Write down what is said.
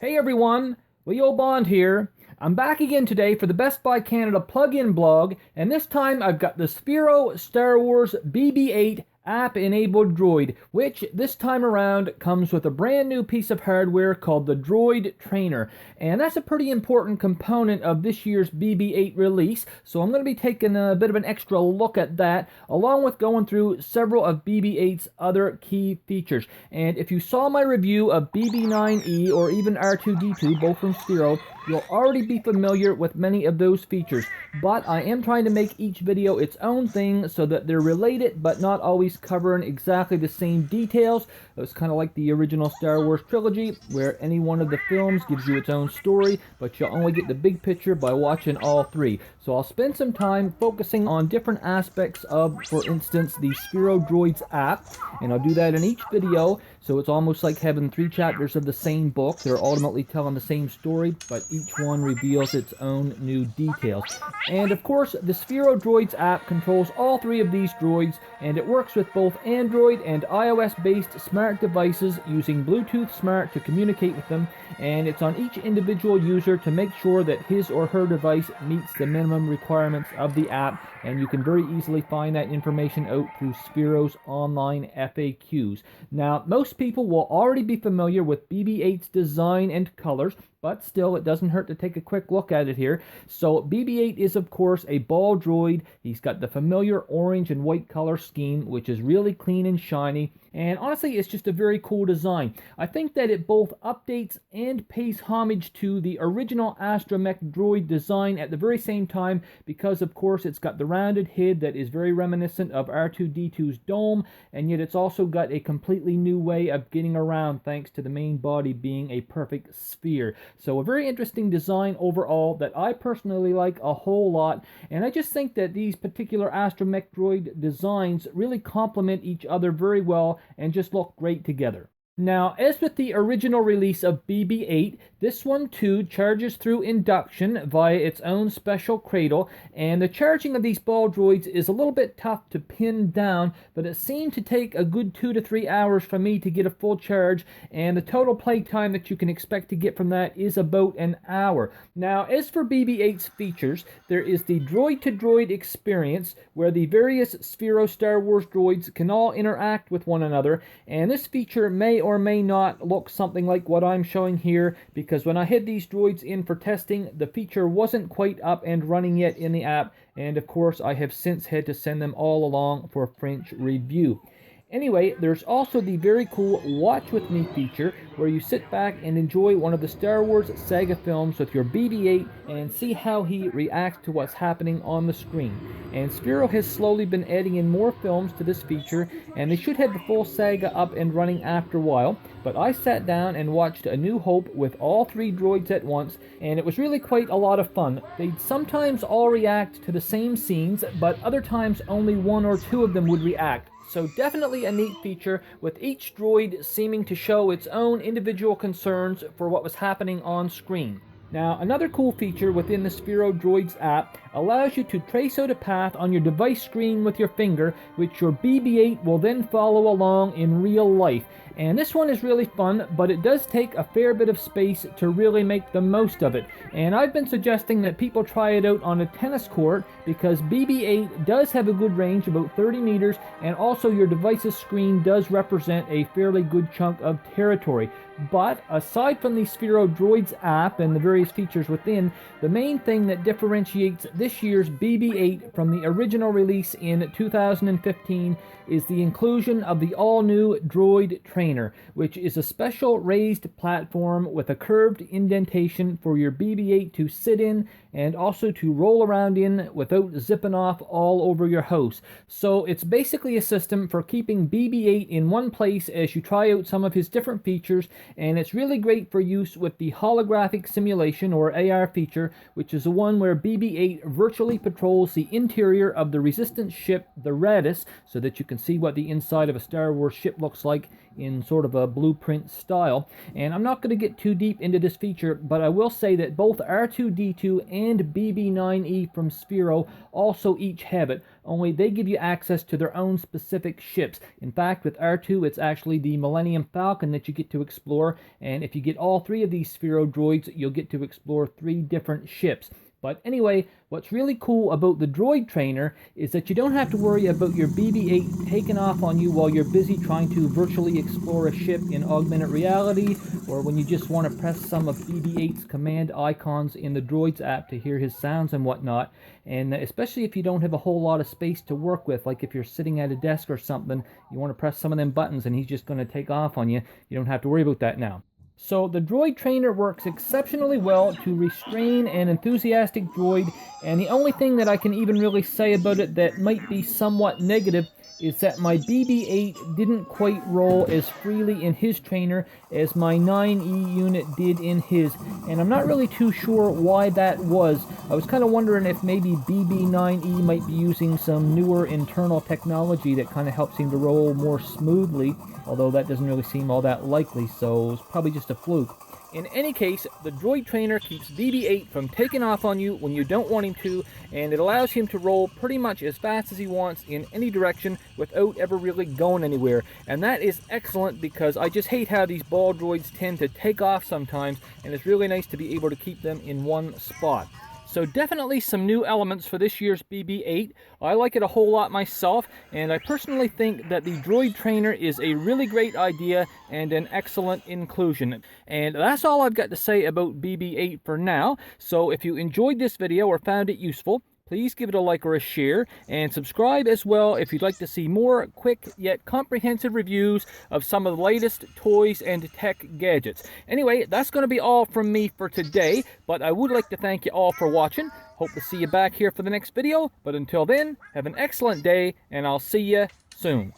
Hey everyone, Leo Bond here. I'm back again today for the Best Buy Canada plug-in blog, and this time I've got the Sphero Star Wars BB-8 App-Enabled Droid, which this time around comes with a brand new piece of hardware called the Droid Trainer, and that's a pretty important component of this year's BB-8 release, so I'm going to be taking a bit of an extra look at that, along with going through several of BB-8's other key features. And if you saw my review of BB-9E or even R2-D2, both from Sphero, you'll already be familiar with many of those features, but I am trying to make each video its own thing so that they're related but not always covering exactly the same details. It's kind of like the original Star Wars trilogy, where any one of the films gives you its own story, but you'll only get the big picture by watching all three. So I'll spend some time focusing on different aspects of, for instance, the Sphero Droids app, and I'll do that in each video, so it's almost like having three chapters of the same book. They're ultimately telling the same story, but each one reveals its own new details. And of course, the Sphero Droids app controls all three of these droids, and it works with both Android and iOS-based smart devices using Bluetooth Smart to communicate with them, and it's on each individual user to make sure that his or her device meets the minimum requirements of the app, and you can very easily find that information out through Sphero's online FAQs. Now, most people will already be familiar with BB-8's design and colors, but still, it doesn't hurt to take a quick look at it here. So BB-8 is, of course, a ball droid. He's got the familiar orange and white color scheme, which is really clean and shiny. And honestly, it's just a very cool design. I think that it both updates and pays homage to the original Astromech droid design at the very same time, because, of course, it's got the rounded head that is very reminiscent of R2-D2's dome, and yet it's also got a completely new way of getting around thanks to the main body being a perfect sphere. So a very interesting design overall that I personally like a whole lot, and I just think that these particular Astromech droid designs really complement each other very well and just look great together. Now, as with the original release of BB-8, this one too charges through induction via its own special cradle, and the charging of these ball droids is a little bit tough to pin down, but it seemed to take a good 2 to 3 hours for me to get a full charge, and the total play time that you can expect to get from that is about an hour. Now, as for BB-8's features, there is the droid-to-droid experience, where the various Sphero Star Wars droids can all interact with one another, and this feature may or may not look something like what I'm showing here, because when I had these droids in for testing, the feature wasn't quite up and running yet in the app, and of course I have since had to send them all along for French review. Anyway, there's also the very cool Watch With Me feature, where you sit back and enjoy one of the Star Wars saga films with your BB-8 and see how he reacts to what's happening on the screen. And Sphero has slowly been adding in more films to this feature, and they should have the full saga up and running after a while, but I sat down and watched A New Hope with all three droids at once, and it was really quite a lot of fun. They'd sometimes all react to the same scenes, but other times only one or two of them would react. So definitely a neat feature, with each droid seeming to show its own individual concerns for what was happening on screen. Now, another cool feature within the Sphero Droids app allows you to trace out a path on your device screen with your finger, which your BB-8 will then follow along in real life. And this one is really fun, but it does take a fair bit of space to really make the most of it. And I've been suggesting that people try it out on a tennis court, because BB-8 does have a good range, about 30 meters, and also your device's screen does represent a fairly good chunk of territory. But aside from the Sphero Droids app and the various features within, the main thing that differentiates this year's BB-8 from the original release in 2015 is the inclusion of the all-new Droid Trainer, which is a special raised platform with a curved indentation for your BB-8 to sit in and also to roll around in without zipping off all over your house. So it's basically a system for keeping BB-8 in one place as you try out some of his different features, and it's really great for use with the holographic simulation or AR feature, which is the one where BB-8 virtually patrols the interior of the Resistance ship, the Raddus, so that you can see what the inside of a Star Wars ship looks like in in sort of a blueprint style. And I'm not going to get too deep into this feature, but I will say that both R2-D2 and BB-9E from Sphero also each have it, only they give you access to their own specific ships. In fact, with R2, it's actually the Millennium Falcon that you get to explore, and if you get all three of these Sphero droids, you'll get to explore 3 different ships. But anyway, what's really cool about the Droid Trainer is that you don't have to worry about your BB-8 taking off on you while you're busy trying to virtually explore a ship in augmented reality, or when you just want to press some of BB-8's command icons in the Droids app to hear his sounds and whatnot. And especially if you don't have a whole lot of space to work with, like if you're sitting at a desk or something, you want to press some of them buttons and he's just going to take off on you. You don't have to worry about that now. So the Droid Trainer works exceptionally well to restrain an enthusiastic droid, and the only thing that I can even really say about it that might be somewhat negative is that my BB-8 didn't quite roll as freely in his trainer as my 9E unit did in his, and I'm not really too sure why that was. I was kind of wondering if maybe BB-9E might be using some newer internal technology that kind of helps him to roll more smoothly, although that doesn't really seem all that likely, so it's probably just a fluke. In any case, the Droid Trainer keeps BB-8 from taking off on you when you don't want him to, and it allows him to roll pretty much as fast as he wants in any direction without ever really going anywhere. And that is excellent because I just hate how these ball droids tend to take off sometimes, and it's really nice to be able to keep them in one spot. So definitely some new elements for this year's BB-8. I like it a whole lot myself, and I personally think that the Droid Trainer is a really great idea and an excellent inclusion. And that's all I've got to say about BB-8 for now. So if you enjoyed this video or found it useful, please give it a like or a share, and subscribe as well if you'd like to see more quick yet comprehensive reviews of some of the latest toys and tech gadgets. Anyway, that's going to be all from me for today, but I would like to thank you all for watching. Hope to see you back here for the next video, but until then, have an excellent day, and I'll see you soon.